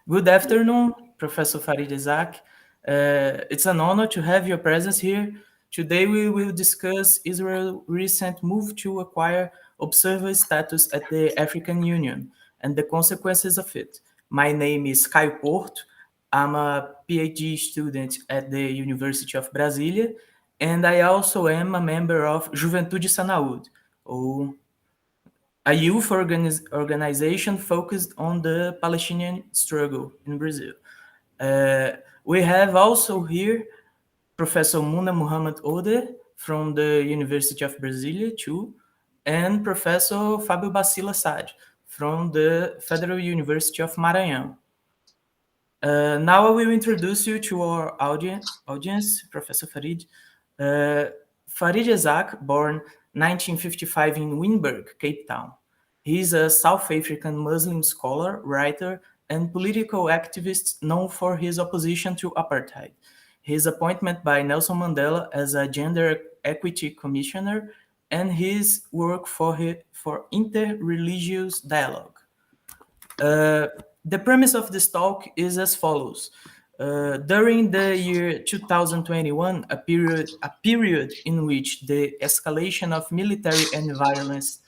Good afternoon, Professor Farid Esack. It's an honor to have your presence here. Today we will discuss Israel's recent move to acquire observer status at the African Union and the consequences of it. My name is Caio Porto. I'm a PhD student at the University of Brasília, and I also am a member of Juventude Sanaúd, or a youth organization focused on the Palestinian struggle in Brazil. Uh, we have also here Professor Muhammad Odeh from the University of Brasília too, and Professor Fábio Bacila Sade from the Federal University of Maranhão. Now I will introduce you to our audience, Professor Farid. Uh, Farid Esack, born 1955 in Windhoek, Cape Town. He is a South African Muslim scholar, writer, and political activist known for his opposition to apartheid. His appointment by Nelson Mandela as a gender equity commissioner and his work for inter-religious dialogue. The premise of this talk is as follows. During the year 2021, a period in which the escalation of military and violence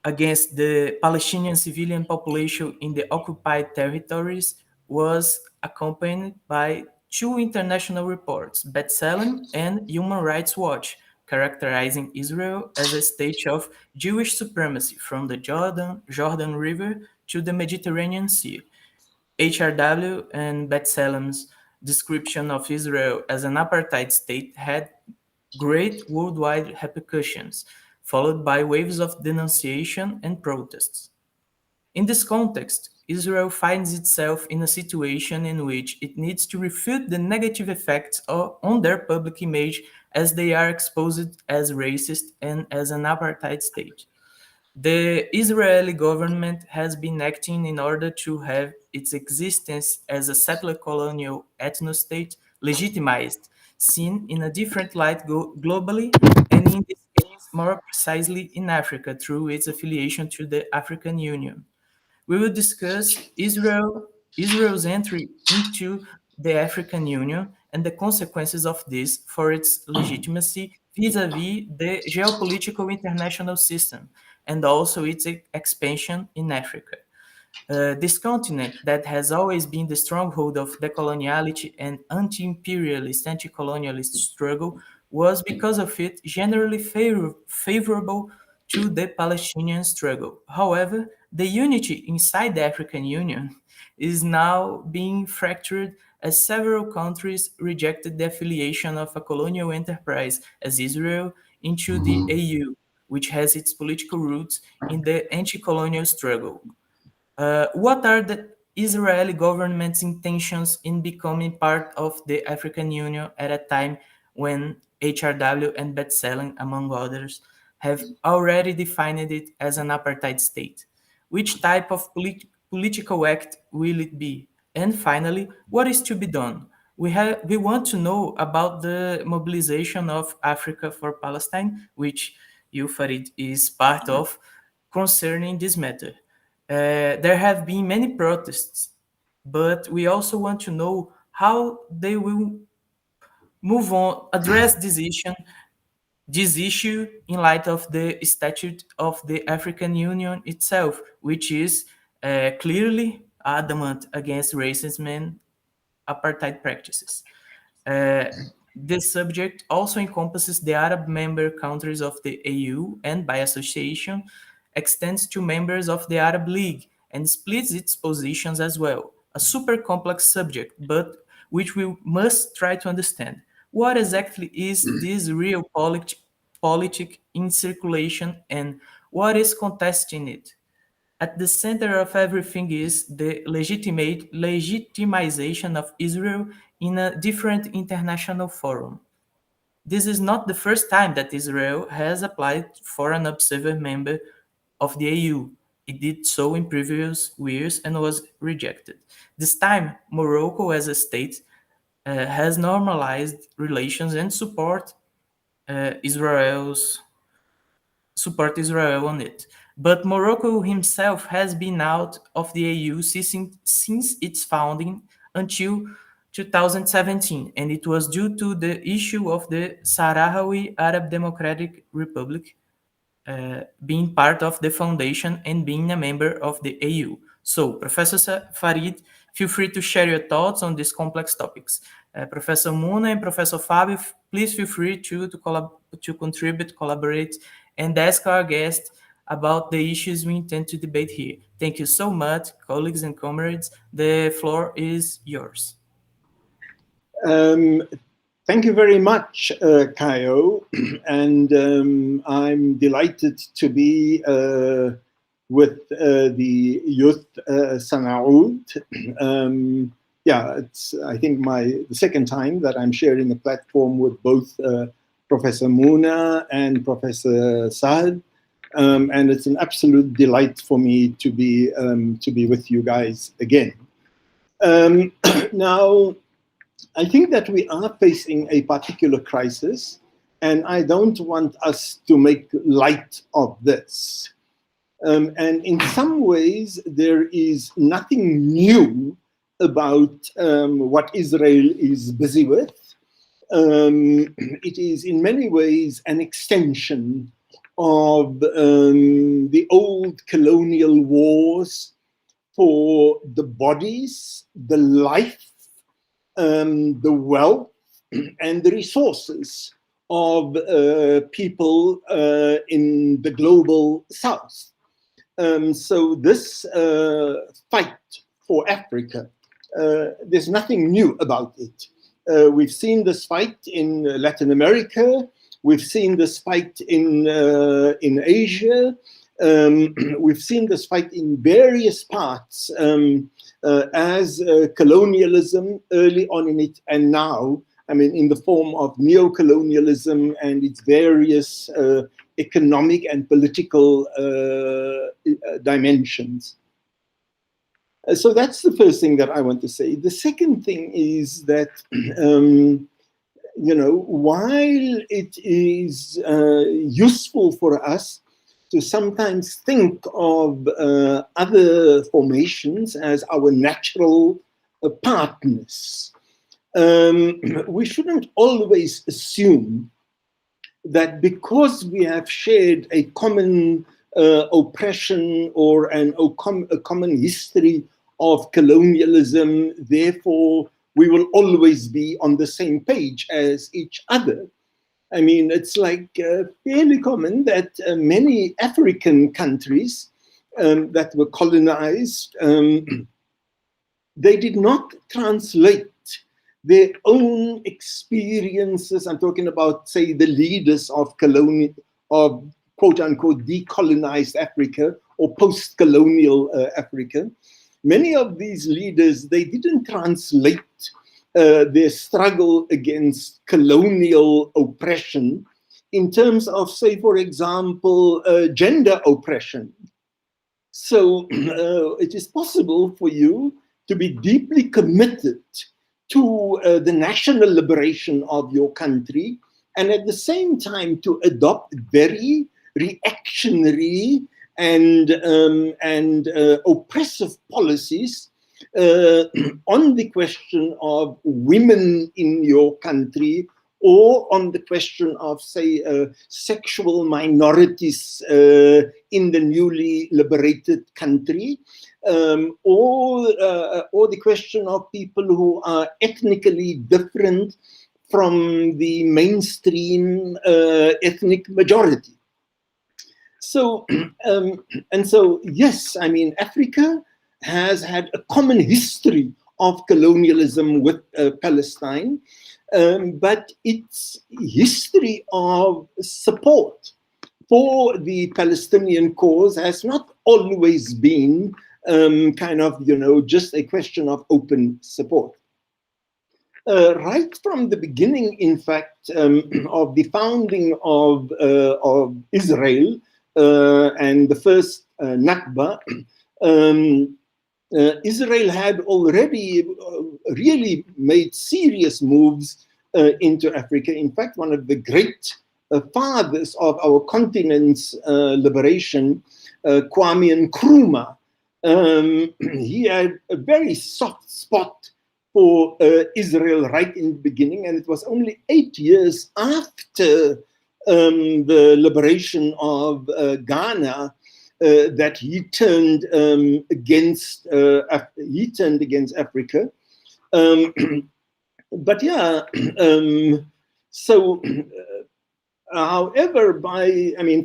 against the Palestinian civilian population in the occupied territories was accompanied by two international reports, B'Tselem and Human Rights Watch, characterizing Israel as a state of Jewish supremacy from the Jordan River to the Mediterranean Sea. HRW and B'Tselem's description of Israel as an apartheid state had great worldwide repercussions, followed by waves of denunciation and protests. In this context, Israel finds itself in a situation in which it needs to refute the negative effects on their public image as they are exposed as racist and as an apartheid state. The Israeli government has been acting in order to have its existence as a settler colonial ethno-state legitimized, seen in a different light globally, and in this case, more precisely in Africa, through its affiliation to the African Union. We will discuss Israel's entry into the African Union and the consequences of this for its legitimacy vis-à-vis the geopolitical international system and also its expansion in Africa. This continent that has always been the stronghold of decoloniality and anti-imperialist, anti-colonialist struggle was because of it generally favorable to the Palestinian struggle. However, the unity inside the African Union is now being fractured as several countries rejected the affiliation of a colonial enterprise as Israel into the AU, which has its political roots in the anti-colonial struggle. What are the Israeli government's intentions in becoming part of the African Union at a time when HRW and B'Tselem, among others, have already defined it as an apartheid state? Which type of political act will it be? And finally, what is to be done? We want to know about the mobilization of Africa for Palestine, which you, Farid, is part of, concerning this matter. There have been many protests, but we also want to know how they will move on, address this issue in light of the statute of the African Union itself, which is clearly adamant against racism and apartheid practices. Uh, this subject also encompasses the Arab member countries of the AU and, by association, extends to members of the Arab League and splits its positions as well. A super complex subject, but which we must try to understand. What exactly is this real politic in circulation and what is contesting it? At the center of everything is the legitimization of Israel in a different international forum. This is not the first time that Israel has applied for an observer member of the AU. It did so in previous years and was rejected. This time, Morocco as a state has normalized relations and Israel's support Israel on it. But Morocco himself has been out of the AU since its founding until 2017, and it was due to the issue of the Sahrawi Arab Democratic Republic being part of the foundation and being a member of the AU. So, Professor Farid, feel free to share your thoughts on these complex topics. Professor Muna and Professor Fabio, please feel free to contribute, collaborate, and ask our guests about the issues we intend to debate here. Thank you so much, colleagues and comrades. The floor is yours. Thank you very much, Caio, and I'm delighted to be with the Youth Sanaúd. Yeah, it's, I think, the second time that I'm sharing a platform with both Professor Muna and Professor Saad, and it's an absolute delight for me to be with you guys again. Now, I think that we are facing a particular crisis, and I don't want us to make light of this. And in some ways, there is nothing new about what Israel is busy with. It is in many ways an extension of the old colonial wars for the bodies, the life, the wealth, and the resources of people in the global South. So this fight for Africa, there's nothing new about it. We've seen this fight in Latin America. We've seen this fight in Asia. We've seen this fight in various parts as colonialism early on in it, and now, I mean, in the form of neocolonialism and its various economic and political dimensions. So that's the first thing that I want to say. The second thing is that, you know, while it is useful for us to sometimes think of other formations as our natural partners, we shouldn't always assume that because we have shared a common oppression or a common history of colonialism, therefore we will always be on the same page as each other. I mean, it's like fairly common that many African countries that were colonized, they did not translate their own experiences. I'm talking about, say, the leaders of quote unquote decolonized Africa or post-colonial Africa. Many of these leaders, they didn't translate their struggle against colonial oppression in terms of, say, for example, gender oppression. So it is possible for you to be deeply committed to the national liberation of your country and at the same time to adopt very reactionary and oppressive policies on the question of women in your country, or on the question of, say, sexual minorities in the newly liberated country, or the question of people who are ethnically different from the mainstream ethnic majority. So, and so, yes, I mean, Africa has had a common history of colonialism with Palestine, but its history of support for the Palestinian cause has not always been kind of, you know, just a question of open support. Right from the beginning, in fact, of the founding of Israel and the first Nakba, Israel had already really made serious moves into Africa. In fact, one of the great fathers of our continent's liberation Kwame Nkrumah, he had a very soft spot for Israel right in the beginning, and it was only 8 years after the liberation of Ghana that he turned against Africa. But yeah, however,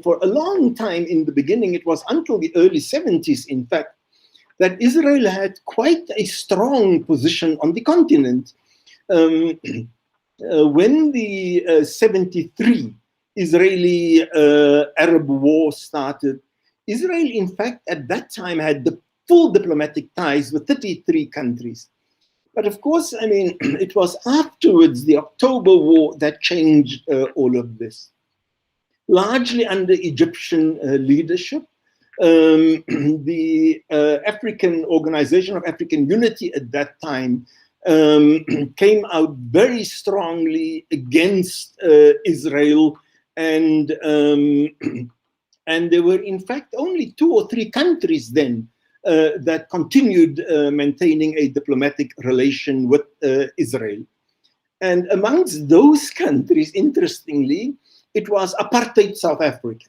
for a long time in the beginning, it was until the early 70s, in fact, that Israel had quite a strong position on the continent. When the 73 Israeli-Arab War started, Israel, in fact, at that time had the full diplomatic ties with 33 countries. But of course, it was afterwards, the October War, that changed all of this. Largely under Egyptian leadership, the African Organization of African Unity at that time came out very strongly against Israel, and there were in fact only 2 or 3 countries then that continued maintaining a diplomatic relation with Israel. And amongst those countries, interestingly, it was apartheid South Africa.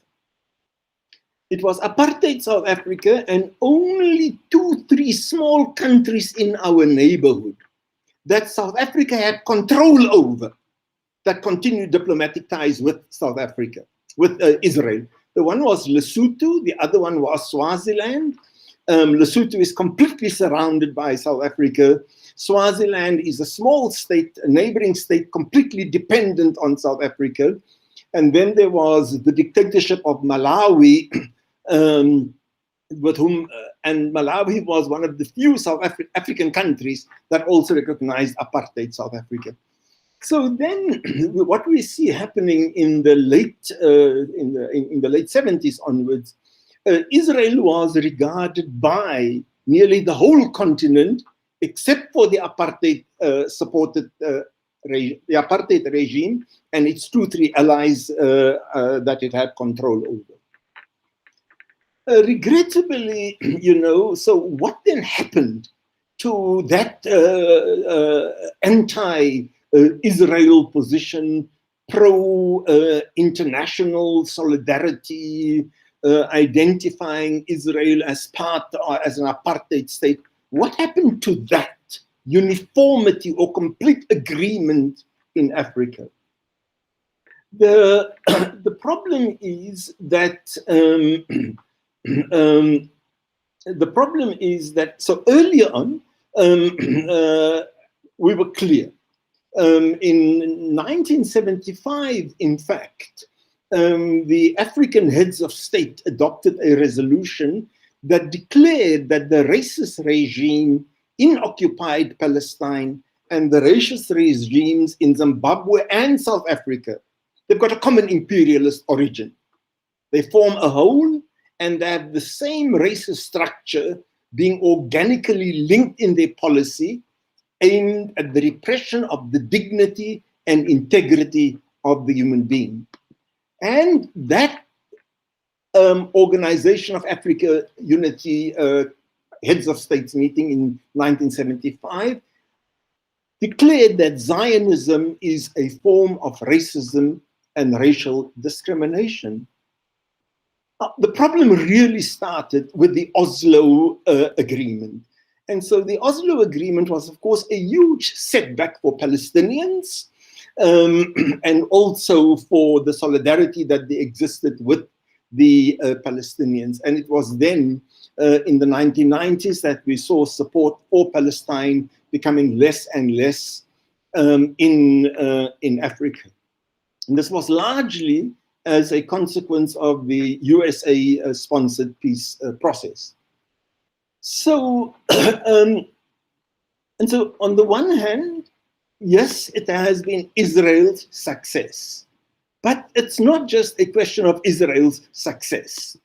It was apartheid South Africa and only 2-3 small countries in our neighborhood that South Africa had control over that continued diplomatic ties with South Africa, with Israel. The one was Lesotho, the other one was Swaziland. Lesotho is completely surrounded by South Africa. Swaziland is a small state, a neighboring state, completely dependent on South Africa. And then there was the dictatorship of Malawi, with whom, and Malawi was one of the few South African countries that also recognized apartheid South Africa. So then, what we see happening in the late 70s onwards, Israel was regarded by nearly the whole continent, except for the apartheid supported the apartheid regime and its 2-3 allies that it had control over. Regrettably, so what then happened to that anti-Israel position, pro-international solidarity, identifying Israel as part or as an apartheid state? What happened to that uniformity or complete agreement in Africa? The problem is that so earlier on we were clear. In 1975, in fact, the African heads of state adopted a resolution that declared that the racist regime in occupied Palestine and the racist regimes in Zimbabwe and South Africa, they've got a common imperialist origin. They form a whole and they have the same racist structure being organically linked in their policy aimed at the repression of the dignity and integrity of the human being. And that Organization of Africa Unity Heads of States meeting in 1975 declared that Zionism is a form of racism and racial discrimination. The problem really started with the Oslo Agreement. And so the Oslo Agreement was, of course, a huge setback for Palestinians and also for the solidarity that they existed with the Palestinians. And it was then in the 1990s that we saw support for Palestine becoming less and less in Africa. And this was largely as a consequence of the USA-sponsored peace process. So, and so on the one hand, yes, it has been Israel's success, but it's not just a question of Israel's success.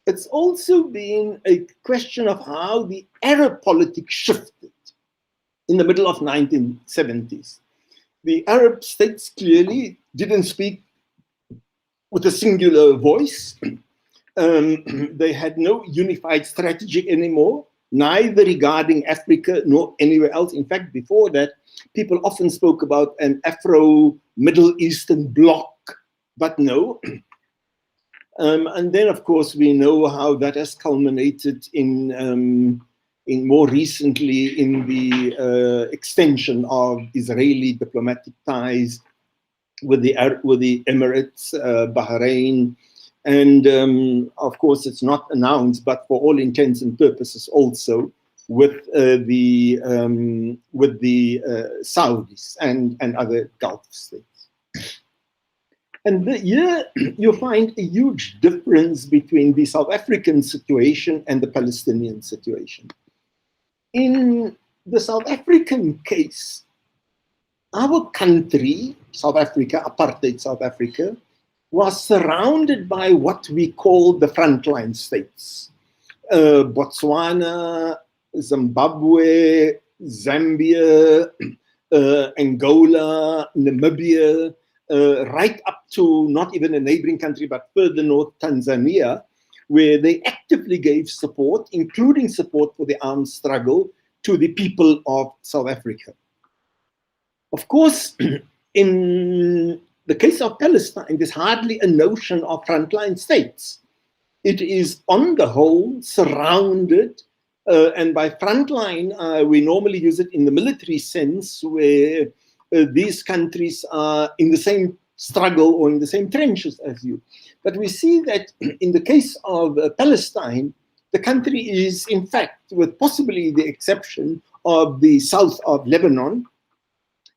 It's also been a question of how the Arab politics shifted in the middle of 1970s. The Arab states clearly didn't speak with a singular voice. They had no unified strategy anymore, neither regarding Africa nor anywhere else. In fact, before that, people often spoke about an Afro-Middle Eastern bloc, but no. And then, of course, we know how that has culminated in more recently in the extension of Israeli diplomatic ties with the Emirates, Bahrain, and of course, it's not announced, but for all intents and purposes, also with the Saudis and other Gulf states. And here you find a huge difference between the South African situation and the Palestinian situation. In the South African case, our country, South Africa, apartheid South Africa, was surrounded by what we call the frontline states. Botswana, Zimbabwe, Zambia, Angola, Namibia, right up to not even a neighboring country, but further north, Tanzania, where they actively gave support, including support for the armed struggle, to the people of South Africa. Of course, in the case of Palestine, there's hardly a notion of frontline states. It is, on the whole, surrounded, and by frontline, we normally use it in the military sense, where these countries are in the same struggle or in the same trenches as you. But we see that in the case of Palestine, the country is, in fact, with possibly the exception of the south of Lebanon,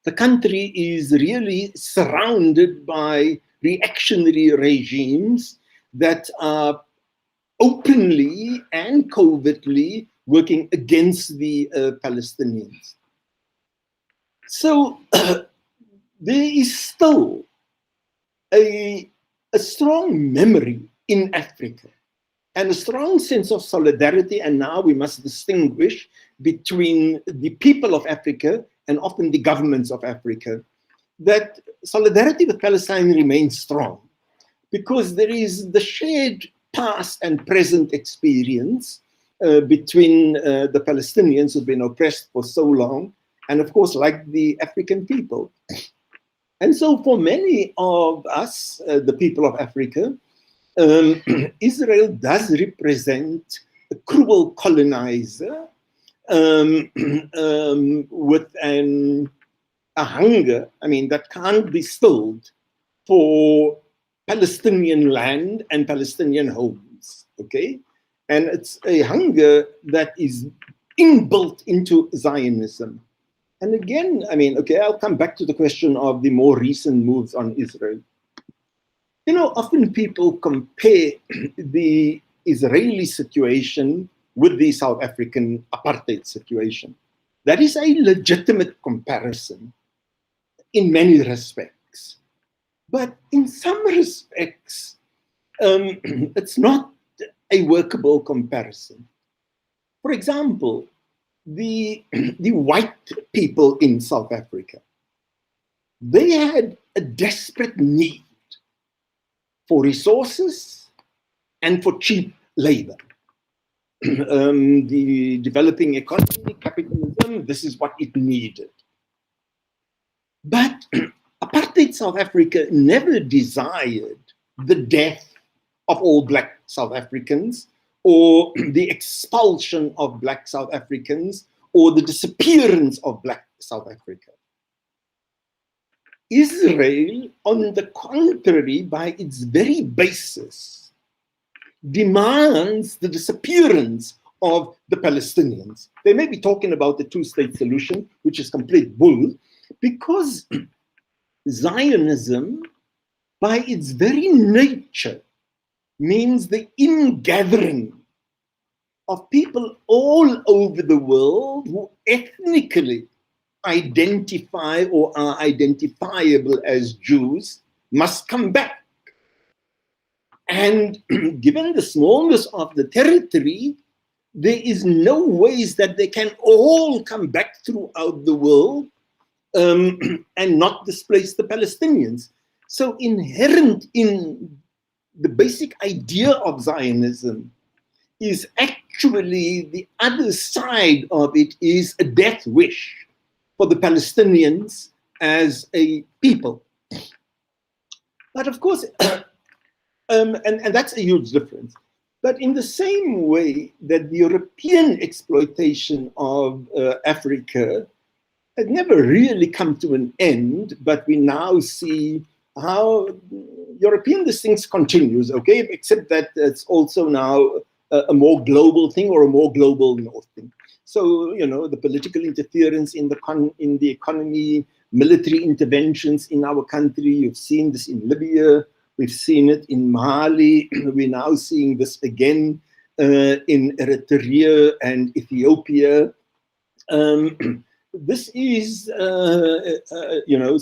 the country is really surrounded by reactionary regimes that are openly and covertly working against the Palestinians. So there is still a strong memory in Africa and a strong sense of solidarity, and now we must distinguish between the people of Africa and often the governments of Africa, that solidarity with Palestine remains strong because there is the shared past and present experience between the Palestinians who've been oppressed for so long, and of course, like the African people. And so for many of us, the people of Africa, Israel does represent a cruel colonizer with a hunger, I mean, that can't be stilled for Palestinian land and Palestinian homes, okay? And it's a hunger that is inbuilt into Zionism. And again, I mean, okay, I'll come back to the question of the more recent moves on Israel. You know, often people compare the Israeli situation with the South African apartheid situation. That is a legitimate comparison in many respects. But in some respects, it's not a workable comparison. For example, the white people in South Africa, they had a desperate need for resources and for cheap labor. The developing economy, capitalism, this is what it needed. But apartheid South Africa never desired the death of all Black South Africans, or the expulsion of Black South Africans, or the disappearance of Black South Africa. Israel, on the contrary, by its very basis, demands the disappearance of the Palestinians. They may be talking about the two-state solution, which is complete bull, because Zionism, by its very nature, means the ingathering of people all over the world who ethnically identify or are identifiable as Jews must come back. And given the smallness of the territory, there is no ways that they can all come back throughout the world and not displace the Palestinians. So inherent in the basic idea of Zionism is actually the other side of it is a death wish for the Palestinians as a people. But of course, and that's a huge difference. But in the same way that the European exploitation of Africa had never really come to an end, but we now see how European things continues, okay? Except that it's also now a more global thing or a more global north thing. So, you know, the political interference in the economy, military interventions in our country, you've seen this in Libya, we've seen it in Mali, we're now seeing this again in Eritrea and Ethiopia. This is, you know,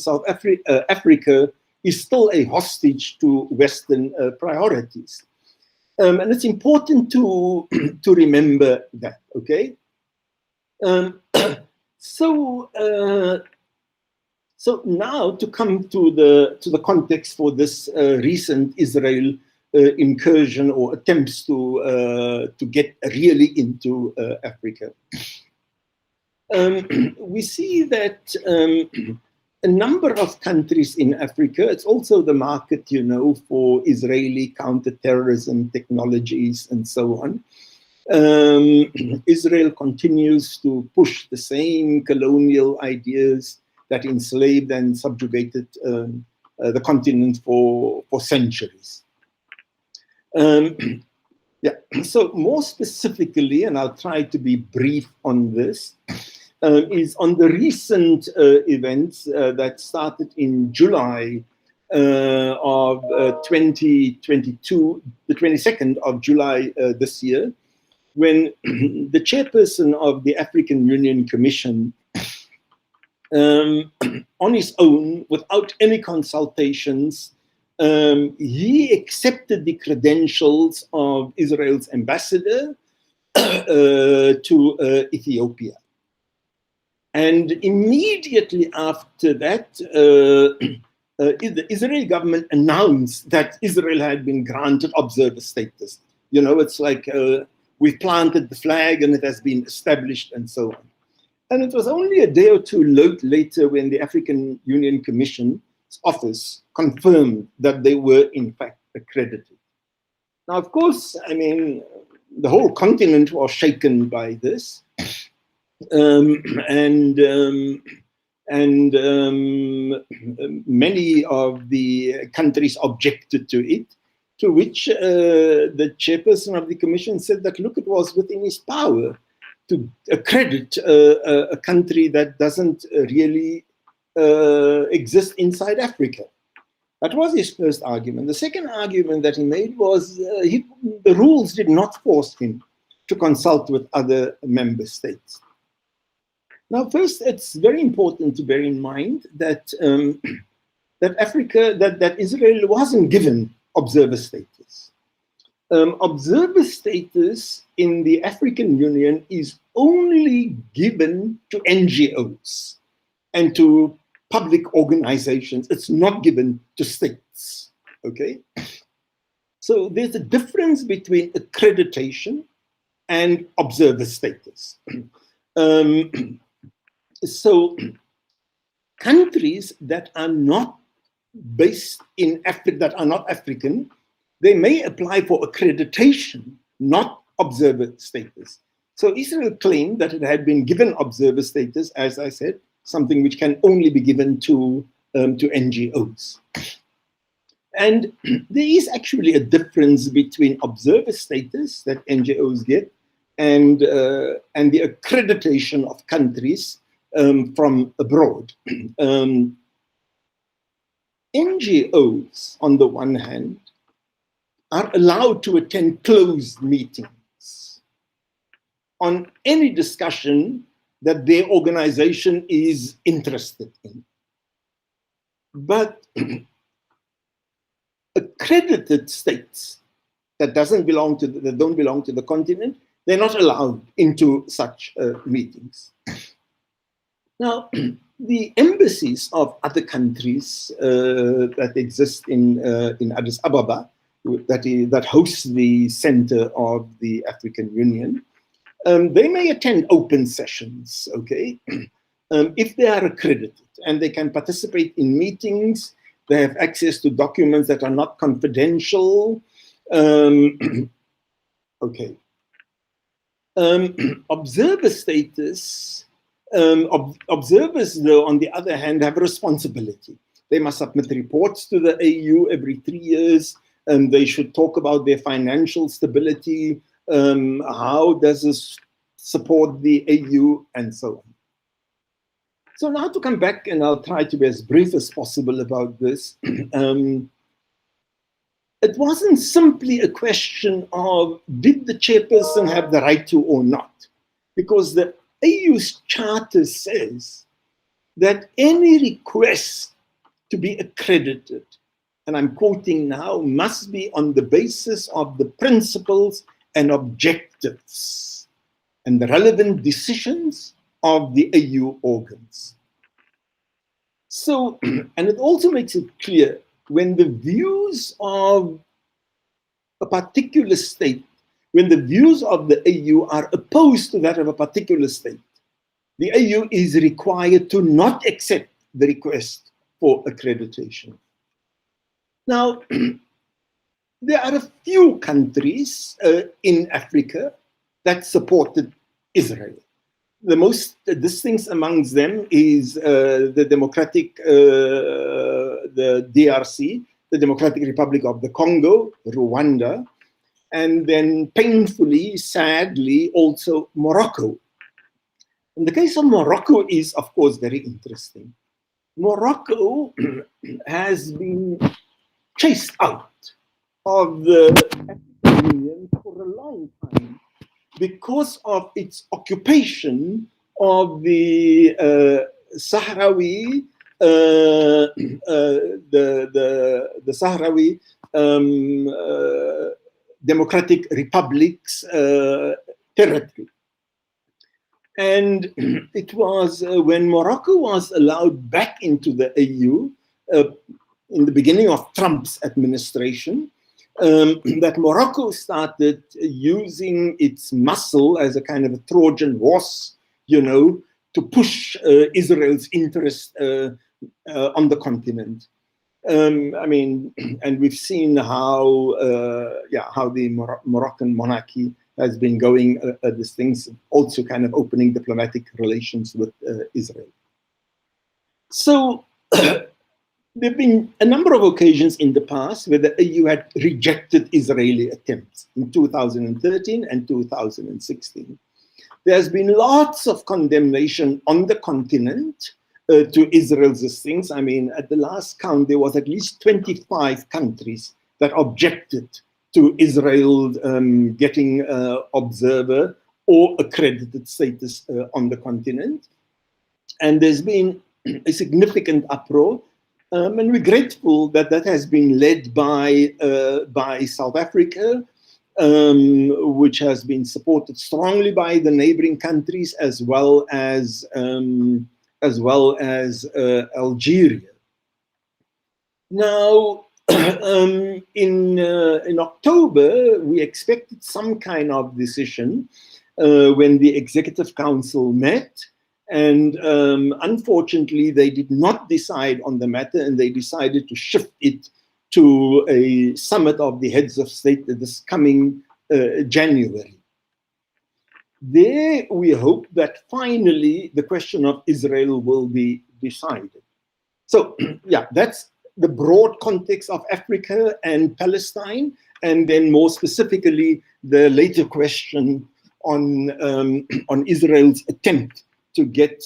Africa is still a hostage to Western priorities. And it's important to remember that, okay? So now to come to the context for this recent Israel incursion or attempts to get really into Africa. We see that a number of countries in Africa, it's also the market, you know, for Israeli counterterrorism technologies and so on. Israel continues to push the same colonial ideas that enslaved and subjugated the continent for centuries. Yeah, so more specifically, and I'll try to be brief on this, is on the recent events that started in July of 2022, the 22nd of July this year, when the chairperson of the African Union Commission, on his own, without any consultations, he accepted the credentials of Israel's ambassador to Ethiopia. And immediately after that, the Israeli government announced that Israel had been granted observer status. You know, it's like we've planted the flag and it has been established and so on. And it was only a day or two later when the African Union Commission's office confirmed that they were in fact accredited. Now, of course, I mean, the whole continent was shaken by this. Many of the countries objected to it, to which the chairperson of the commission said that, look, it was within his power to accredit a country that doesn't really exist inside Africa. That was his first argument. The second argument that he made was the rules did not force him to consult with other member states. Now, first, it's very important to bear in mind that that Israel wasn't given observer status. Observer status in the African Union is only given to NGOs and to public organizations. It's not given to states, okay? So there's a difference between accreditation and observer status. So countries that are not based in Africa, that are not African, they may apply for accreditation, not observer status. So Israel claimed that it had been given observer status, as I said, something which can only be given to NGOs. And there is actually a difference between observer status that NGOs get and the accreditation of countries from abroad. NGOs, on the one hand, are allowed to attend closed meetings on any discussion that their organization is interested in. But accredited states that don't belong to the continent, they're not allowed into such meetings. Now, the embassies of other countries that exist in Addis Ababa that hosts the center of the African Union, they may attend open sessions, okay, if they are accredited, and they can participate in meetings. They have access to documents that are not confidential. Okay. Observer status, observers, though, on the other hand, have a responsibility. They must submit reports to the AU every 3 years, and they should talk about their financial stability, how does this support the AU, and so on. So now to come back, and I'll try to be as brief as possible about this. It wasn't simply a question of did the chairperson have the right to or not, because the AU's charter says that any request to be accredited, and I'm quoting now, must be on the basis of the principles and objectives and the relevant decisions of the AU organs. So, and it also makes it clear when the views of a particular state, when the views of the AU are opposed to that of a particular state, the AU is required to not accept the request for accreditation. Now, there are a few countries in Africa that supported Israel. The most distinct amongst them is the DRC, the Democratic Republic of the Congo, Rwanda, and then painfully, sadly, also Morocco. And the case of Morocco is, of course, very interesting. Morocco has been chased out of the African Union for a long time because of its occupation of the Sahrawi, the Sahrawi Democratic Republic's territory. And it was when Morocco was allowed back into the AU in the beginning of Trump's administration, that Morocco started using its muscle as a kind of a Trojan horse, you know, to push Israel's interest on the continent. I mean, and we've seen how, how the Moroccan monarchy has been going these things, also kind of opening diplomatic relations with Israel. So there have been a number of occasions in the past where the AU had rejected Israeli attempts in 2013 and 2016. There's been lots of condemnation on the continent to Israel's things. I mean, at the last count, there was at least 25 countries that objected to Israel getting observer or accredited status on the continent. And there's been a significant uproar. And we're grateful that that has been led by South Africa, which has been supported strongly by the neighboring countries as well as Algeria. Now, in October, we expected some kind of decision when the Executive Council met. And unfortunately, they did not decide on the matter, and they decided to shift it to a summit of the heads of state this coming January. There, we hope that finally the question of Israel will be decided. So, yeah, that's the broad context of Africa and Palestine, and then more specifically, the later question on Israel's attempt to get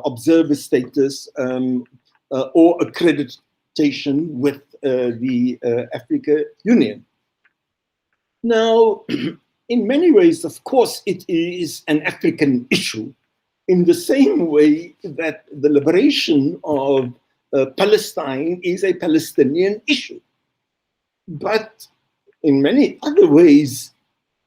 observer status or accreditation with the African Union. Now, in many ways, of course, it is an African issue in the same way that the liberation of Palestine is a Palestinian issue. But in many other ways,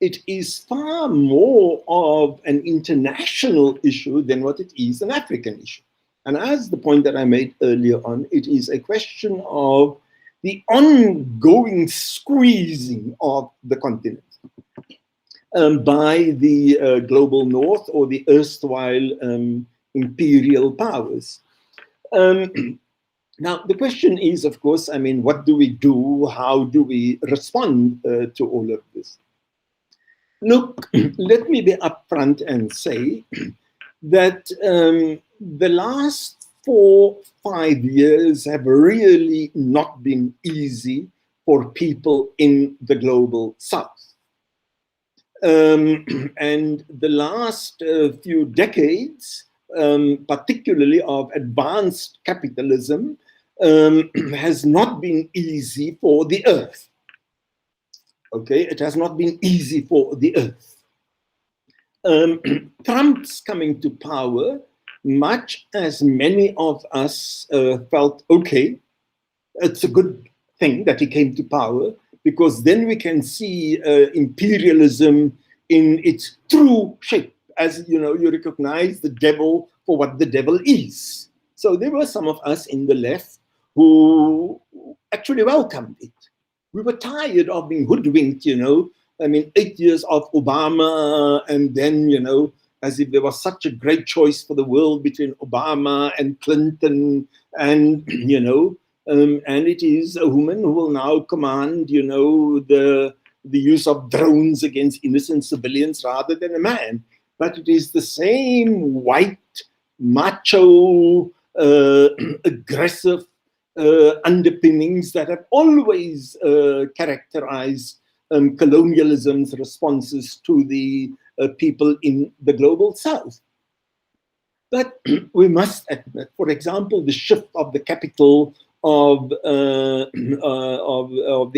it is far more of an international issue than what it is an African issue. And as the point that I made earlier on, it is a question of the ongoing squeezing of the continent by the global north or the erstwhile imperial powers. Now, the question is, of course, I mean, what do we do? How do we respond to all of this? Look, let me be upfront and say that the last 4-5 years have really not been easy for people in the global south. And the last few decades, particularly of advanced capitalism, has not been easy for the earth. Okay, it has not been easy for the earth. Trump's coming to power, much as many of us felt, okay, it's a good thing that he came to power, because then we can see imperialism in its true shape. As you know, you recognize the devil for what the devil is. So there were some of us in the left who actually welcomed it. We were tired of being hoodwinked, you know. I mean, 8 years of Obama, and then, you know, as if there was such a great choice for the world between Obama and Clinton, and, you know, and it is a woman who will now command, you know, the use of drones against innocent civilians rather than a man. But it is the same white, macho, aggressive underpinnings that have always characterized colonialism's responses to the people in the global south. But we must admit, for example, the shift of the capital of the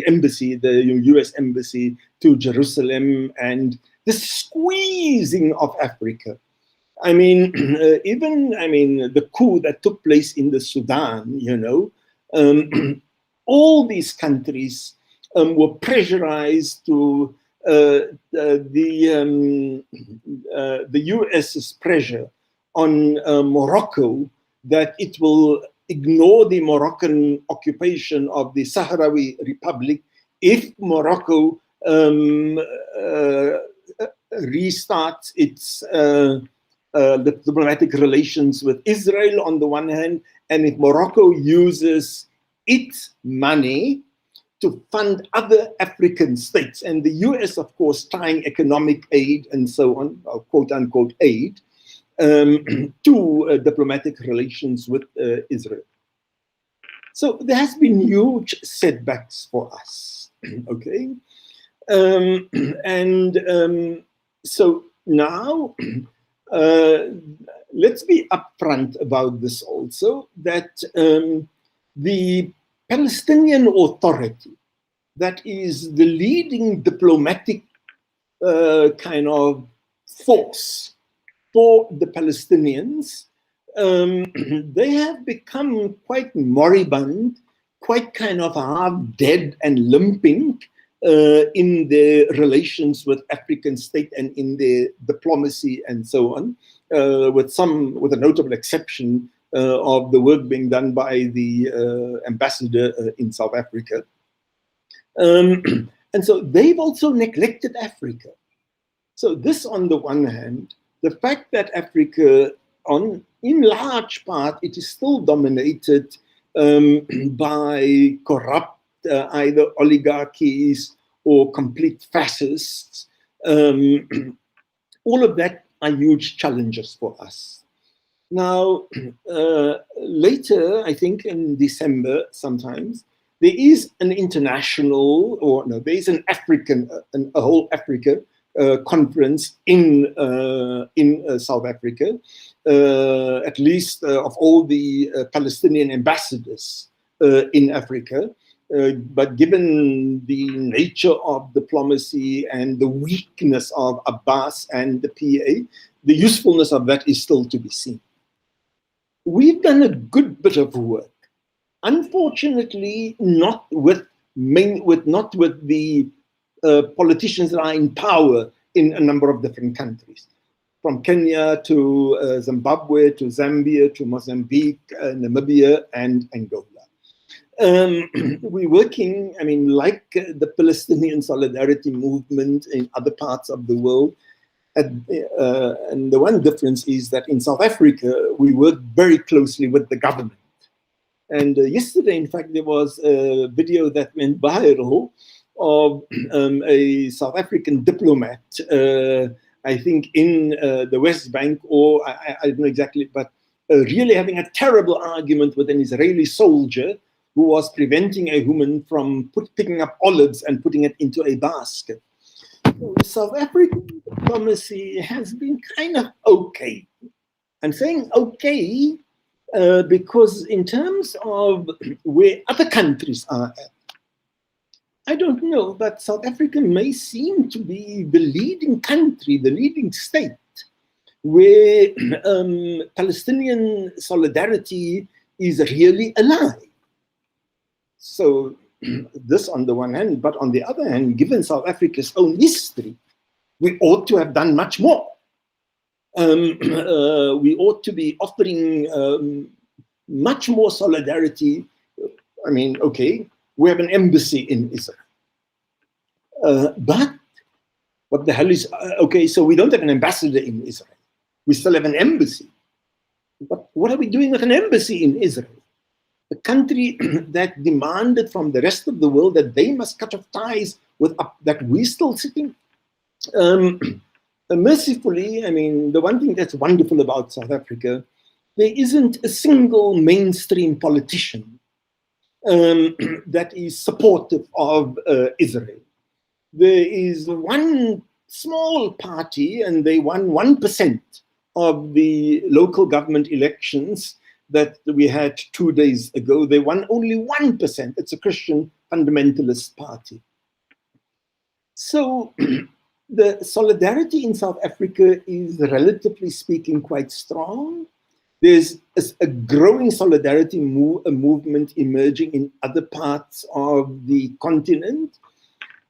embassy, the US embassy, to Jerusalem, and the squeezing of Africa. I mean, the coup that took place in the Sudan, you know, all these countries were pressurized to the US's pressure on Morocco that it will ignore the Moroccan occupation of the Sahrawi Republic if Morocco restarts its diplomatic relations with Israel on the one hand, and if Morocco uses its money to fund other African states, and the US, of course, tying economic aid and so on, or quote unquote aid, to diplomatic relations with Israel. So there has been huge setbacks for us, okay? So now, let's be upfront about this also, that the Palestinian Authority, that is the leading diplomatic kind of force for the Palestinians, they have become quite moribund, quite kind of half dead and limping in their relations with African state and in their diplomacy and so on, with a notable exception of the work being done by the ambassador in South Africa. And so they've also neglected Africa. So this, on the one hand, the fact that Africa, in large part, it is still dominated by corrupt either oligarchies or complete fascists. All of that are huge challenges for us. Now, later, I think in December sometimes, there is an international, or no, there is an African, a whole Africa conference in South Africa, at least of all the Palestinian ambassadors in Africa. But given the nature of diplomacy and the weakness of Abbas and the PA, the usefulness of that is still to be seen. We've done a good bit of work. Unfortunately, not with the politicians that are in power in a number of different countries, from Kenya to Zimbabwe to Zambia to Mozambique, Namibia, and Angola. we're working, I mean, like the Palestinian solidarity movement in other parts of the world. And the one difference is that in South Africa, we work very closely with the government. And yesterday, in fact, there was a video that went viral of a South African diplomat, I think in the West Bank, or I don't know exactly, but really having a terrible argument with an Israeli soldier who was preventing a woman from picking up olives and putting it into a basket. So the South African diplomacy has been kind of okay. I'm saying okay because in terms of where other countries are at, I don't know, but South Africa may seem to be the leading country, the leading state, where Palestinian solidarity is really alive. So this on the one hand, but on the other hand, given South Africa's own history, we ought to have done much more. We ought to be offering much more solidarity. I mean, okay, we have an embassy in Israel. But what the hell is, okay, so we don't have an ambassador in Israel. We still have an embassy. But what are we doing with an embassy in Israel? A country that demanded from the rest of the world that they must cut off ties with that we're still sitting. Mercifully, I mean, the one thing that's wonderful about South Africa, there isn't a single mainstream politician that is supportive of Israel. There is one small party, and they won 1% of the local government elections that we had 2 days ago. They won only 1%. It's a Christian fundamentalist party. So the solidarity in South Africa is, relatively speaking, quite strong. There's a growing solidarity movement emerging in other parts of the continent.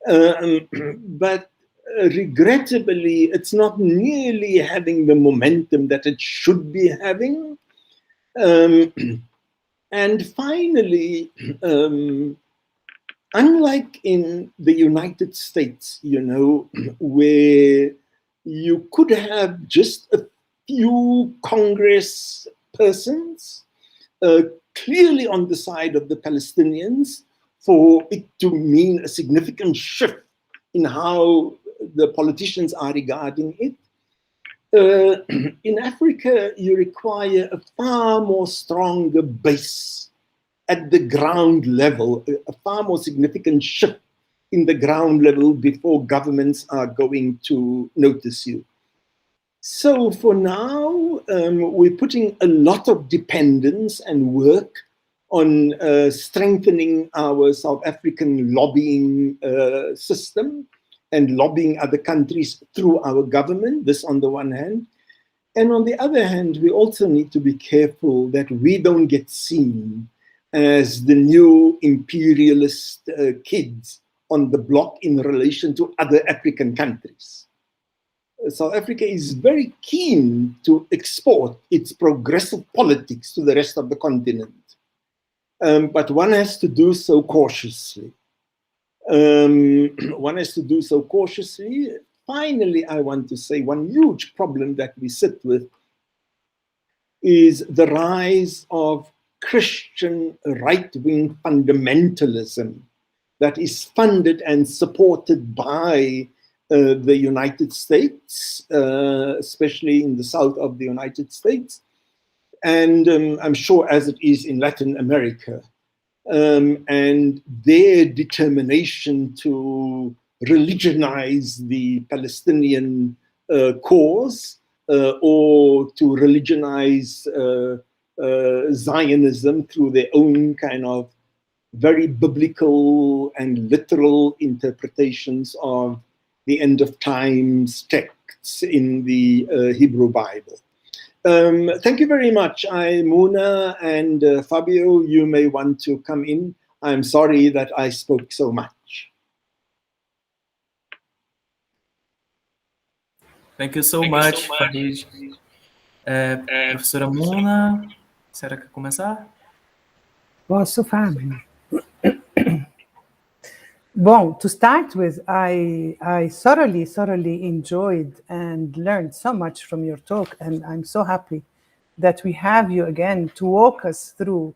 But regrettably, it's not nearly having the momentum that it should be having. And finally, unlike in the United States, you know, where you could have just a few Congress persons clearly on the side of the Palestinians for it to mean a significant shift in how the politicians are regarding it. In Africa, you require a far more stronger base at the ground level, a far more significant shift in the ground level before governments are going to notice you. So for now, we're putting a lot of dependence and work on strengthening our South African lobbying system and lobbying other countries through our government, this on the one hand. And on the other hand, we also need to be careful that we don't get seen as the new imperialist kids on the block in relation to other African countries. South Africa is very keen to export its progressive politics to the rest of the continent. But one has to do so cautiously. One has to do so cautiously. Finally, I want to say one huge problem that we sit with is the rise of Christian right-wing fundamentalism that is funded and supported by the United States, especially in the south of the United States, and I'm sure as it is in Latin America. And their determination to religionize the Palestinian cause or to religionize Zionism through their own kind of very biblical and literal interpretations of the end of times texts in the Hebrew Bible. Thank you very much. Muna and Fabio, you may want to come in. I'm sorry that I spoke so much. Thank you so much, Farid. Professora Muna, será que quer começar? Posso, Fábio? Well, to start with, I thoroughly enjoyed and learned so much from your talk, and I'm so happy that we have you again to walk us through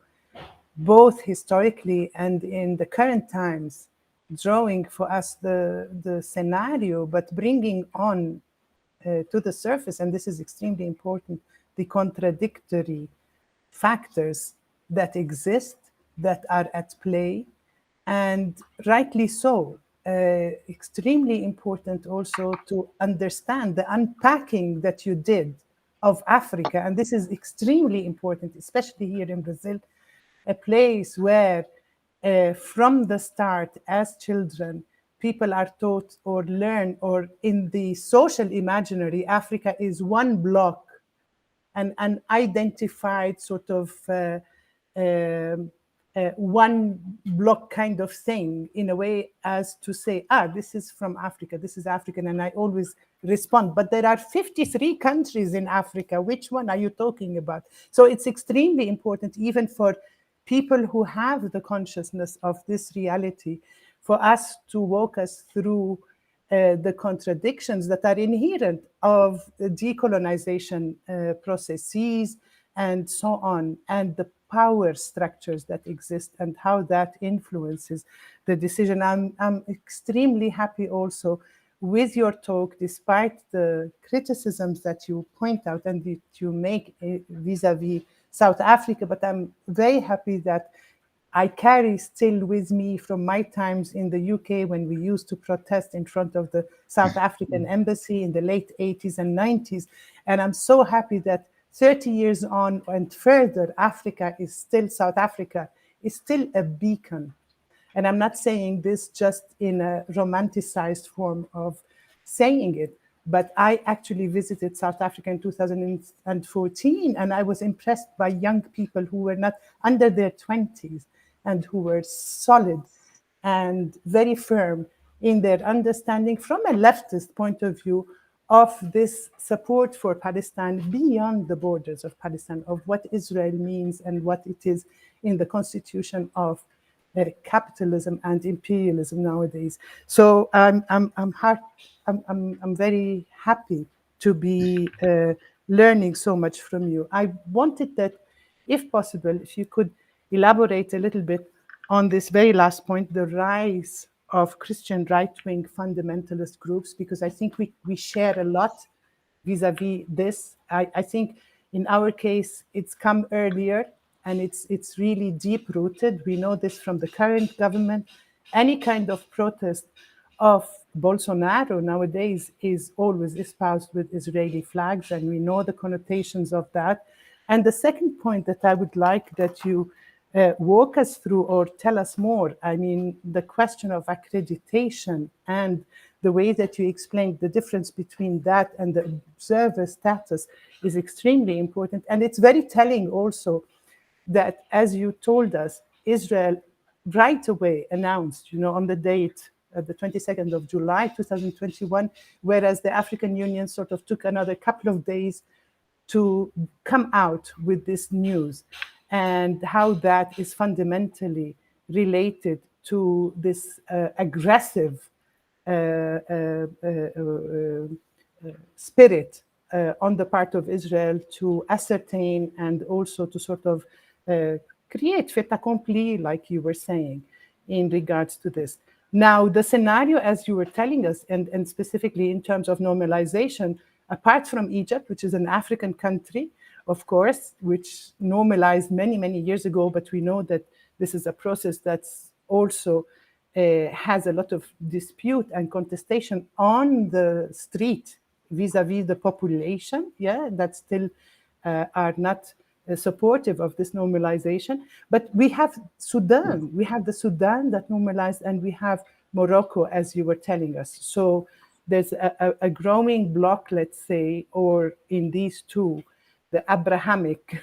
both historically and in the current times, drawing for us the scenario, but bringing on to the surface, and this is extremely important, the contradictory factors that exist, that are at play, and rightly so. Extremely important also to understand the unpacking that you did of Africa. And this is extremely important, especially here in Brazil, a place where from the start as children, people are taught or learn, or in the social imaginary, Africa is one block, an unidentified sort of um, one block kind of thing, in a way as to say, this is from Africa, this is African. And I always respond, but there are 53 countries in Africa. Which one are you talking about? So it's extremely important, even for people who have the consciousness of this reality, for us to walk us through the contradictions that are inherent of decolonization processes and so on, and the power structures that exist and how that influences the decision. I'm extremely happy also with your talk, despite the criticisms that you point out and that you make vis-a-vis South Africa, but I'm very happy that I carry still with me from my times in the UK, when we used to protest in front of the South African embassy in the late 80s and 90s. And I'm so happy that 30 years on and further, Africa is still, South Africa is still a beacon. And I'm not saying this just in a romanticized form of saying it, but I actually visited South Africa in 2014, and I was impressed by young people who were not under their 20s and who were solid and very firm in their understanding from a leftist point of view of this support for Palestine beyond the borders of Palestine, of what Israel means and what it is in the constitution of capitalism and imperialism nowadays. So I'm very happy to be learning so much from you. I wanted that, if possible, if you could elaborate a little bit on this very last point, the rise of Christian right-wing fundamentalist groups, because I think we share a lot vis-a-vis this. I think in our case, it's come earlier and it's really deep-rooted. We know this from the current government. Any kind of protest of Bolsonaro nowadays is always espoused with Israeli flags, and we know the connotations of that. And the second point that I would like that you walk us through or tell us more, I mean, the question of accreditation and the way that you explained the difference between that and the observer status is extremely important. And it's very telling also that, as you told us, Israel right away announced, on the date, the 22nd of July, 2021, whereas the African Union sort of took another couple of days to come out with this news, and how that is fundamentally related to this aggressive spirit on the part of Israel to ascertain and also to sort of create fait accompli, like you were saying, in regards to this. Now, the scenario, as you were telling us, and specifically in terms of normalization, apart from Egypt, which is an African country, of course, which normalized many years ago, but we know that this is a process that's also has a lot of dispute and contestation on the street vis-a-vis the population, that still are not supportive of this normalization. But we have Sudan. We have the Sudan that normalized, and we have Morocco, as you were telling us. So there's a growing bloc, let's say, or in these two, the Abrahamic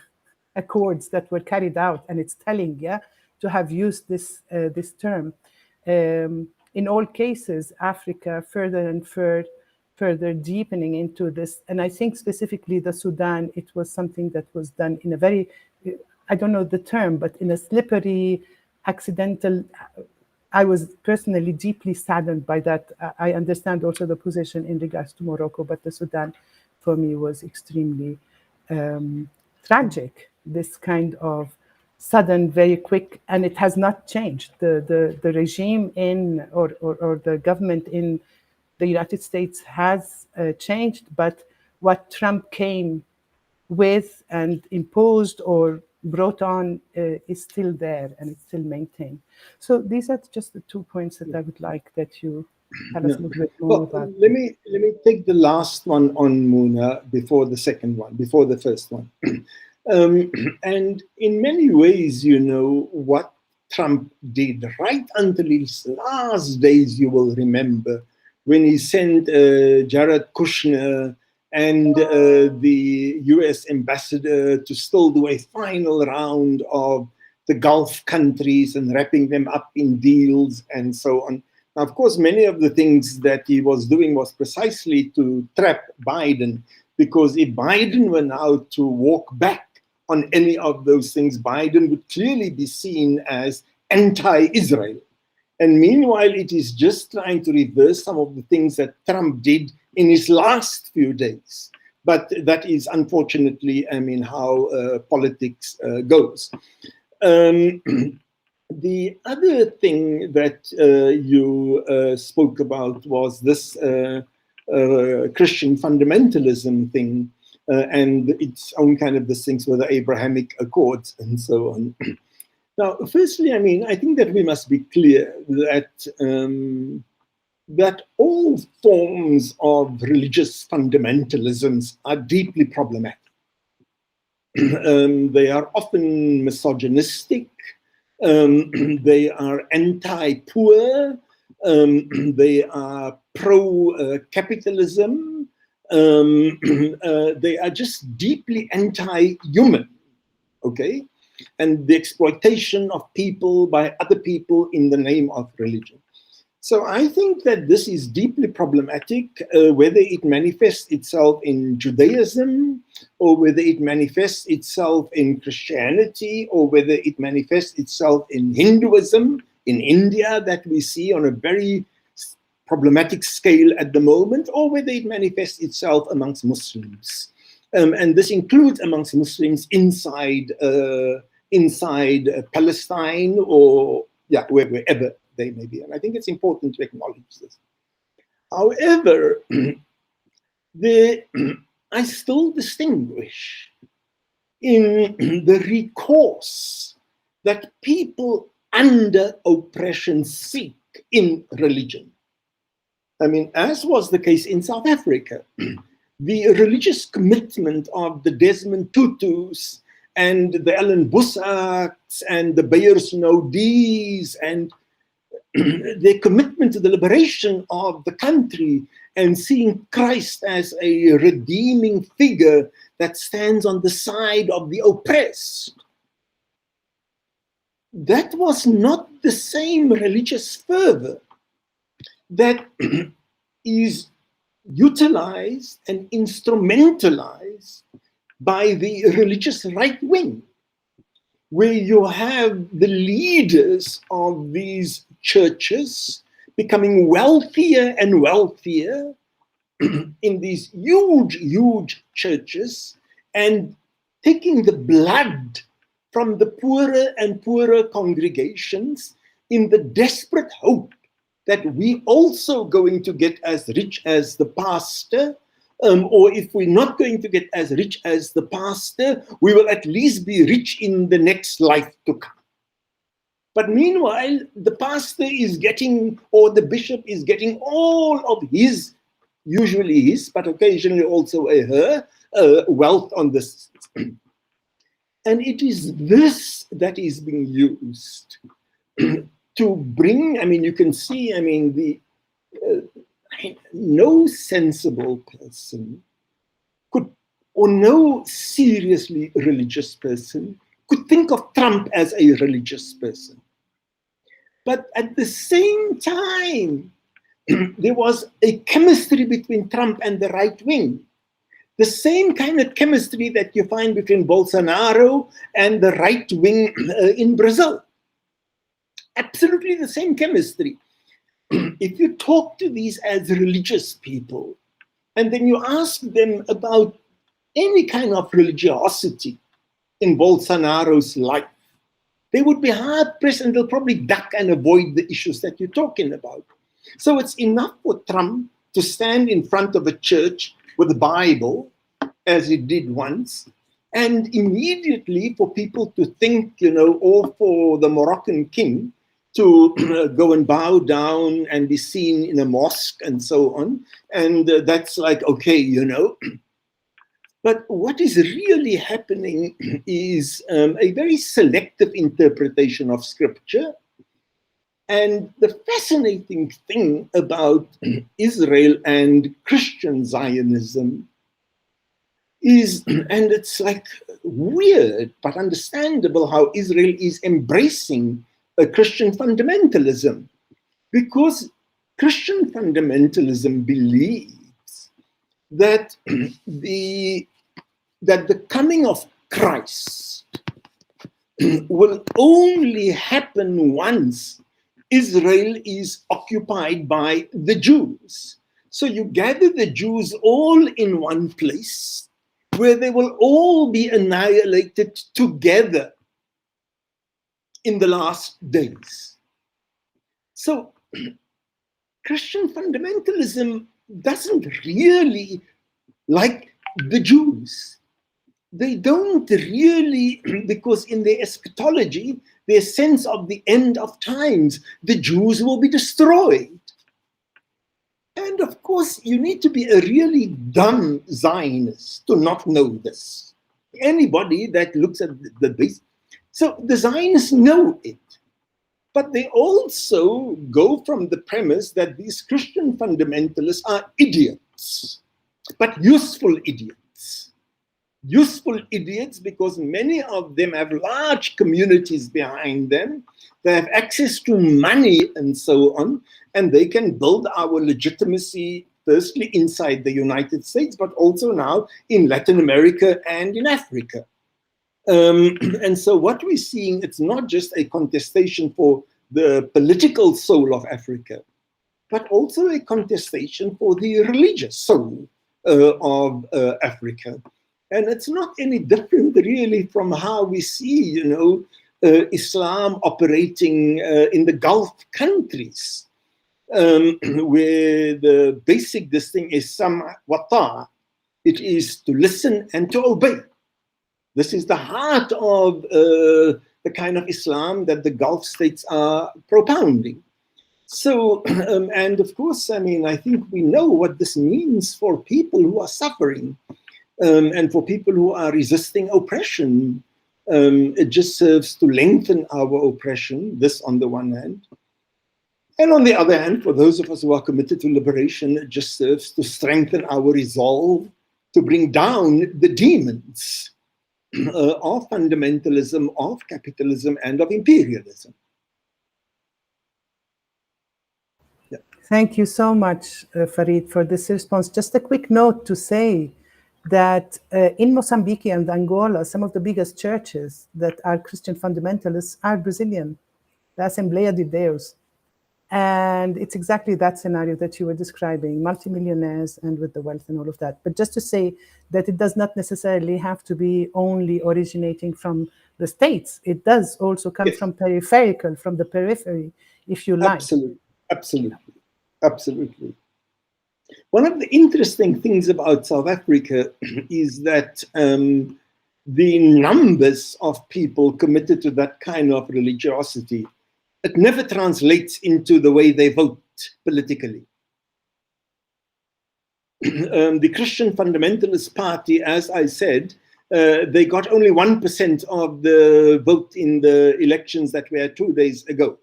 Accords that were carried out, and it's telling, to have used this term. In all cases, Africa further and further deepening into this. And I think specifically the Sudan, it was something that was done in a very, I don't know the term, but in a slippery, accidental, I was personally deeply saddened by that. I understand also the position in regards to Morocco, but the Sudan, for me, was extremely tragic. This kind of sudden, very quick, and it has not changed. The regime in or the government in the United States has changed, but what Trump came with and imposed or brought on is still there and it's still maintained. So these are just the 2 points that I would like that you tell us a little bit more about. Let me take the last one on Muna before the second one, before the first one. And in many ways, you know, what Trump did right until his last days, you will remember, when he sent Jared Kushner and the US ambassador to still do a final round of the Gulf countries and wrapping them up in deals and so on. Now, of course, many of the things that he was doing was precisely to trap Biden, because if Biden were now to walk back on any of those things, Biden would clearly be seen as anti-Israel. And meanwhile, it is just trying to reverse some of the things that Trump did in his last few days. But that is unfortunately, I mean, how politics goes. The other thing that you spoke about was this Christian fundamentalism thing and its own kind of things with the Abrahamic Accords and so on. Now, firstly, I mean, I think that we must be clear that that all forms of religious fundamentalisms are deeply problematic. They are often misogynistic, they are anti-poor, they are pro-capitalism, they are just deeply anti-human, okay? And the exploitation of people by other people in the name of religion. So I think that this is deeply problematic, whether it manifests itself in Judaism, or whether it manifests itself in Christianity, or whether it manifests itself in Hinduism, in India, that we see on a very problematic scale at the moment, or whether it manifests itself amongst Muslims. And this includes amongst Muslims inside Palestine, or wherever they may be. And I think it's important to acknowledge this. However, I still distinguish in the recourse that people under oppression seek in religion. I mean, as was the case in South Africa, the religious commitment of the Desmond Tutus and the Ellen Bussards and the Beyers Naudis and their commitment to the liberation of the country and seeing Christ as a redeeming figure that stands on the side of the oppressed. That was not the same religious fervor that is utilized and instrumentalized by the religious right wing, where you have the leaders of these churches becoming wealthier and wealthier in these huge, huge churches and taking the blood from the poorer and poorer congregations in the desperate hope that we also going to get as rich as the pastor, or if we're not going to get as rich as the pastor, we will at least be rich in the next life to come. But meanwhile, the pastor is getting, or the bishop is getting all of his, usually his, but occasionally also her, wealth on this. And it is this that is being used to bring, I mean, you can see, I mean, no sensible person could, or no seriously religious person could think of Trump as a religious person. But at the same time, there was a chemistry between Trump and the right wing. The same kind of chemistry that you find between Bolsonaro and the right wing in Brazil. absolutely the same chemistry. If you talk to these as religious people, and then you ask them about any kind of religiosity in Bolsonaro's life, they would be hard-pressed and they'll probably duck and avoid the issues that you're talking about. So it's enough for Trump to stand in front of a church with the Bible, as he did once, and immediately for people to think, or for the Moroccan king to go and bow down and be seen in a mosque and so on. And that's like, okay, But what is really happening is a very selective interpretation of scripture. And the fascinating thing about Israel and Christian Zionism is, and it's like weird but understandable, how Israel is embracing a Christian fundamentalism, because Christian fundamentalism believes that the coming of Christ will only happen once Israel is occupied by the Jews. So you gather the Jews all in one place where they will all be annihilated together in the last days. So Christian fundamentalism doesn't really like the Jews. They don't really, because in their eschatology, their sense of the end of times, the Jews will be destroyed. And of course, you need to be a really dumb Zionist to not know this. Anybody that looks at the base. So the Zionists know it. But they also go from the premise that these Christian fundamentalists are idiots, but useful idiots. Useful idiots because many of them have large communities behind them. They have access to money and so on, and they can build our legitimacy, firstly inside the United States, but also now in Latin America and in Africa. And so what we're seeing, it's not just a contestation for the political soul of Africa, but also a contestation for the religious soul of Africa. And it's not any different really from how we see, Islam operating in the Gulf countries, where the basic thing is sama wa ta'a. It is to listen and to obey. This is the heart of the kind of Islam that the Gulf states are propounding. So, and of course, I think we know what this means for people who are suffering and for people who are resisting oppression. It just serves to lengthen our oppression, this on the one hand. And on the other hand, for those of us who are committed to liberation, it just serves to strengthen our resolve to bring down the demons of fundamentalism, of capitalism, and of imperialism. Yeah. Thank you so much, Farid, for this response. Just a quick note to say that in Mozambique and Angola, some of the biggest churches that are Christian fundamentalists are Brazilian, the Assembleia de Deus. And it's exactly that scenario that you were describing, multimillionaires and with the wealth and all of that. But just to say that it does not necessarily have to be only originating from the States. It does also come from peripheral, from the periphery, if you like. Absolutely, absolutely, absolutely. One of the interesting things about South Africa is that the numbers of people committed to that kind of religiosity, it never translates into the way they vote politically. The Christian Fundamentalist Party, as I said, they got only 1% of the vote in the elections that we had 2 days ago.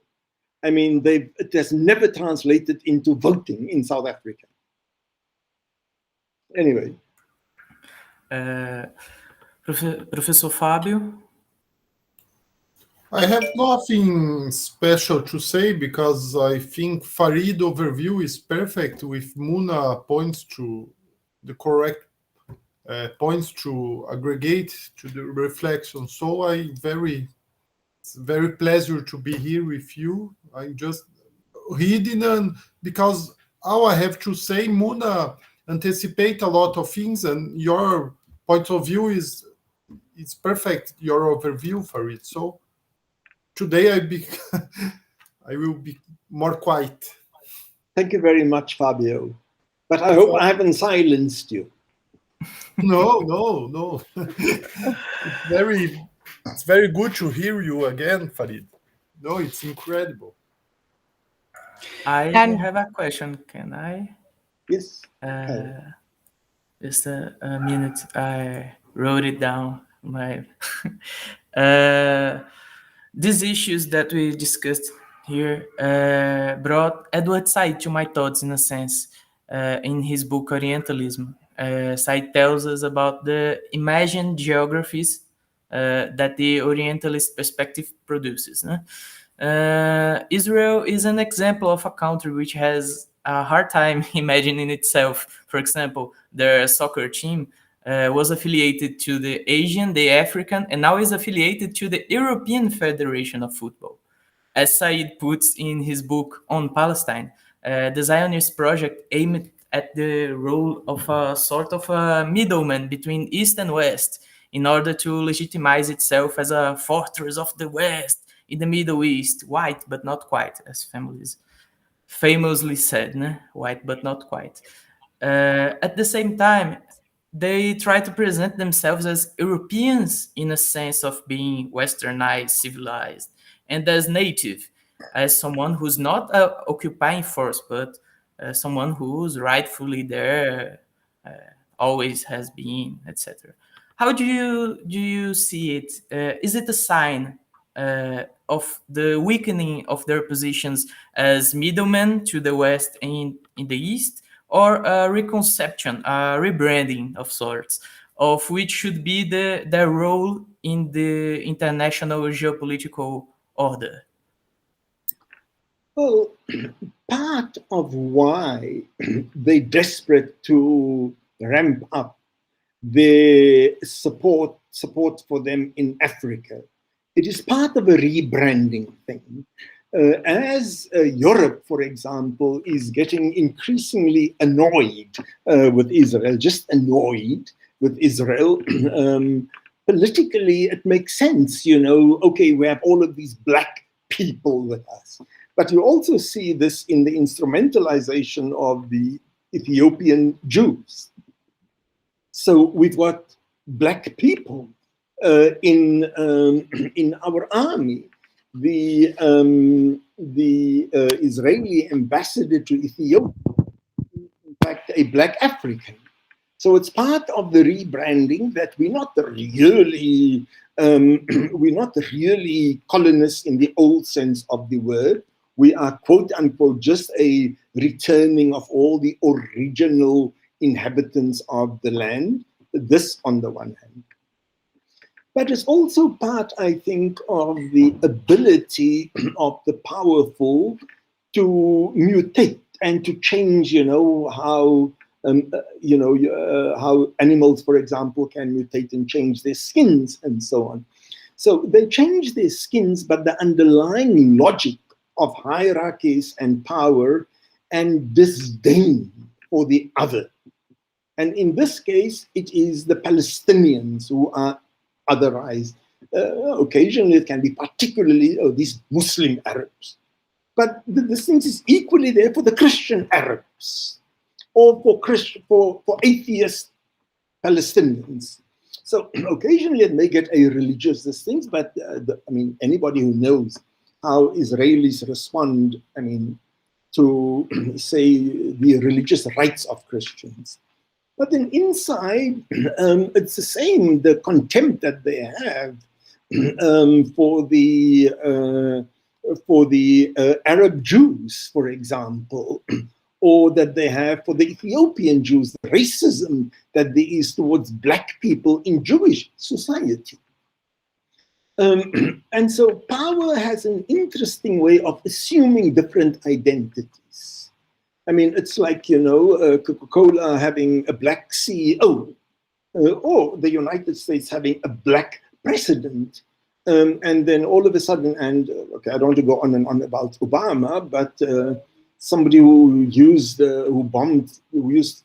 It has never translated into voting in South Africa. Anyway. Professor Fábio? I have nothing special to say because I think Farid overview is perfect with Muna points to the correct points to aggregate to the reflection. So I very It's a very pleasure to be here with you. I'm just reading, and because all I have to say, Muna anticipate a lot of things, and your point of view is perfect. Your overview for it. So today I will be more quiet. Thank you very much, Fabio. But I hope I haven't silenced you. No. It's very good to hear you again, Farid. No, it's incredible. I And- have a question. Can I? Yes. Just a minute. I wrote it down. These issues that we discussed here brought Edward Said to my thoughts, in a sense, in his book Orientalism. Said tells us about the imagined geographies that the Orientalist perspective produces. Israel is an example of a country which has a hard time imagining itself. For example, their soccer team was affiliated to the Asian, the African, and now is affiliated to the European Federation of Football. As Said puts in his book on Palestine, the Zionist project aimed at the role of a sort of a middleman between East and West in order to legitimize itself as a fortress of the West in the Middle East, white but not quite, as families famously said, white but not quite. At the same time, they try to present themselves as Europeans in a sense of being westernized, civilized, and as native, as someone who's not an occupying force, but someone who's rightfully there, always has been, etc. How do you see it? Is it a sign of the weakening of their positions as middlemen to the West and in the East, or a reconception, a rebranding of sorts, of which should be their role in the international geopolitical order? Well, part of why they're desperate to ramp up the support for them in Africa, it is part of a rebranding thing. As Europe, for example, is getting increasingly annoyed with Israel, just annoyed with Israel, politically it makes sense, okay, we have all of these black people with us. But you also see this in the instrumentalization of the Ethiopian Jews. So we've got black people in our army. The Israeli ambassador to Ethiopia, in fact, a black African. So it's part of the rebranding that we're not really colonists in the old sense of the word. We are, quote unquote, just a returning of all the original inhabitants of the land. This on the one hand. But it's also part, I think, of the ability of the powerful to mutate and to change, how animals, for example, can mutate and change their skins and so on. So they change their skins, but the underlying logic of hierarchies and power and disdain for the other. And in this case, it is the Palestinians who are otherized. Occasionally, it can be particularly these Muslim Arabs. But this thing is equally there for the Christian Arabs or for atheist Palestinians. So occasionally it may get a religious things, but anybody who knows how Israelis respond, to say the religious rights of Christians. But then inside, it's the same, the contempt that they have for the Arab Jews, for example, or that they have for the Ethiopian Jews, the racism that there is towards black people in Jewish society. And so power has an interesting way of assuming different identities. It's like, Coca-Cola having a black CEO, or the United States having a black president. And then all of a sudden, and okay, I don't want to go on and on about Obama, but somebody who used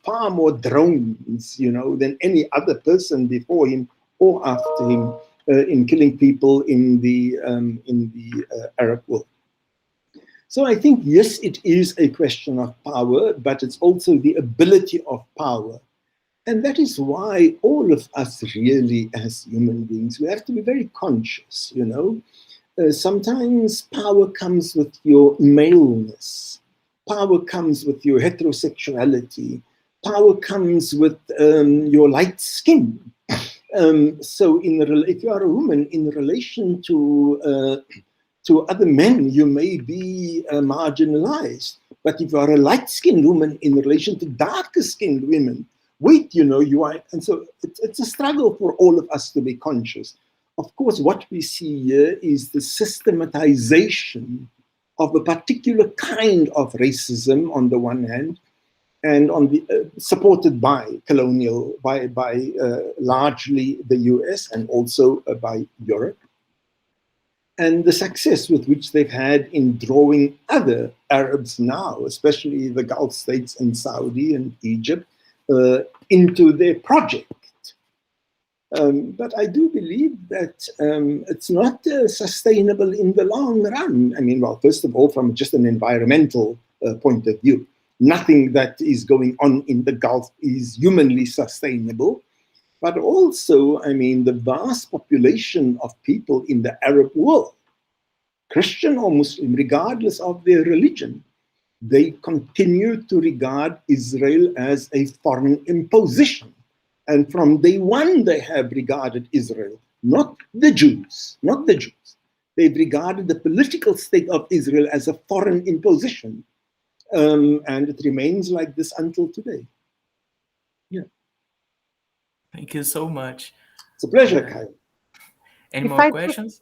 far more drones, than any other person before him or after him in killing people in the Arab world. So I think, yes, it is a question of power, but it's also the ability of power. And that is why all of us really, as human beings, we have to be very conscious, Sometimes power comes with your maleness. Power comes with your heterosexuality. Power comes with your light skin. So if you are a woman, in relation to other men, you may be marginalized. But if you are a light-skinned woman in relation to darker-skinned women, you are, and so it's a struggle for all of us to be conscious. Of course, what we see here is the systematization of a particular kind of racism on the one hand, and on the supported by colonial, by largely the US and also by Europe, and the success with which they've had in drawing other Arabs now, especially the Gulf states and Saudi and Egypt, into their project. But I do believe that it's not sustainable in the long run. I mean, well, first of all, from just an environmental point of view, nothing that is going on in the Gulf is humanly sustainable. But also, I mean, the vast population of people in the Arab world, Christian or Muslim, regardless of their religion, they continue to regard Israel as a foreign imposition. And from day one, they have regarded Israel, not the Jews. They've regarded the political state of Israel as a foreign imposition. And it remains like this until today. Yeah. Thank you so much. It's a pleasure, Caio. Any more questions?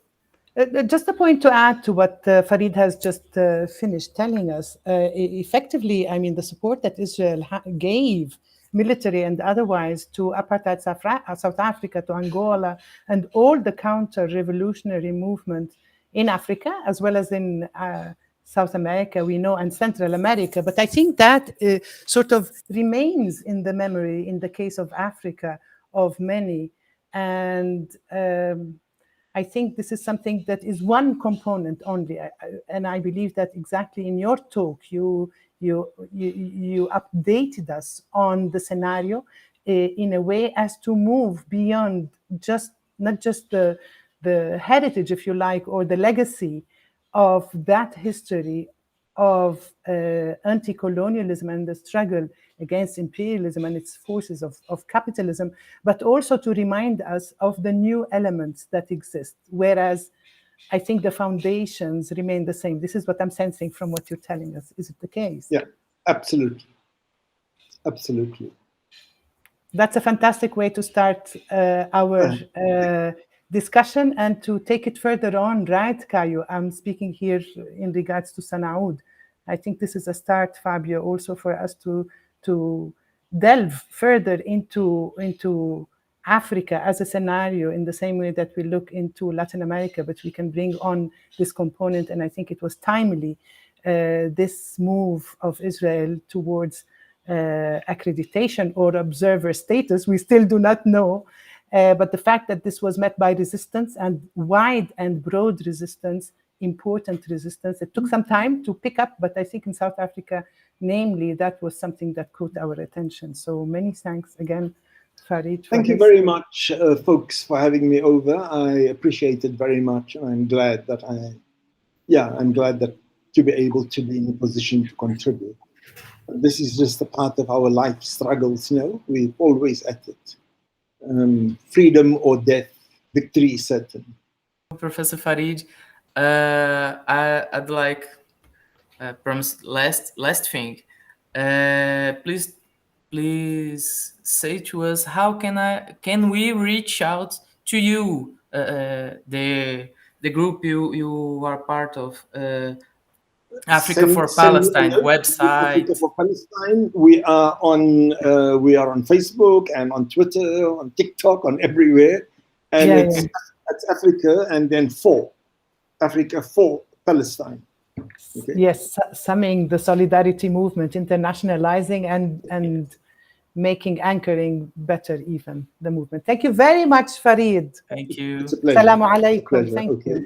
Just a point to add to what Farid has just finished telling us. Effectively, I mean, the support that Israel gave, military and otherwise, to apartheid South Africa, to Angola, and all the counter-revolutionary movement in Africa, as well as in South America, we know, and Central America. But I think that sort of remains in the memory, in the case of Africa, of many. And I think this is something that is one component only. And I believe that exactly in your talk, you updated us on the scenario in a way as to move beyond not just the heritage, if you like, or the legacy of that history of anti-colonialism and the struggle against imperialism and its forces of capitalism, but also to remind us of the new elements that exist, whereas I think the foundations remain the same. This is what I'm sensing from what you're telling us. Is it the case? Yeah, absolutely. Absolutely. That's a fantastic way to start our discussion and to take it further on, right, Caio? I'm speaking here in regards to Sanaúd. I think this is a start, Fabio, also for us to delve further into Africa as a scenario in the same way that we look into Latin America, but we can bring on this component. And I think it was timely, this move of Israel towards accreditation or observer status. We still do not know. But the fact that this was met by resistance, and wide and broad resistance, important resistance, it took some time to pick up, but I think in South Africa, namely, that was something that caught our attention. So many thanks again, Farid. Thank you very much, folks, for having me over. I appreciate it very much, and I'm glad that to be able to be in a position to contribute. This is just a part of our life struggles, we're always at it. Freedom or death, victory is certain. Professor Farid, I'd like promise last thing. Please say to us, how can we reach out to you, the group you are part of, Africa for Palestine website. Africa for Palestine. We are on Facebook and on Twitter, on TikTok, on everywhere, and That's Africa, and then for Africa, for Palestine. Okay. Yes, summing the solidarity movement, internationalizing and making anchoring better even the movement. Thank you very much, Farid. Thank you. It's a pleasure. Assalamu alaikum. Pleasure. Thank Okay. you.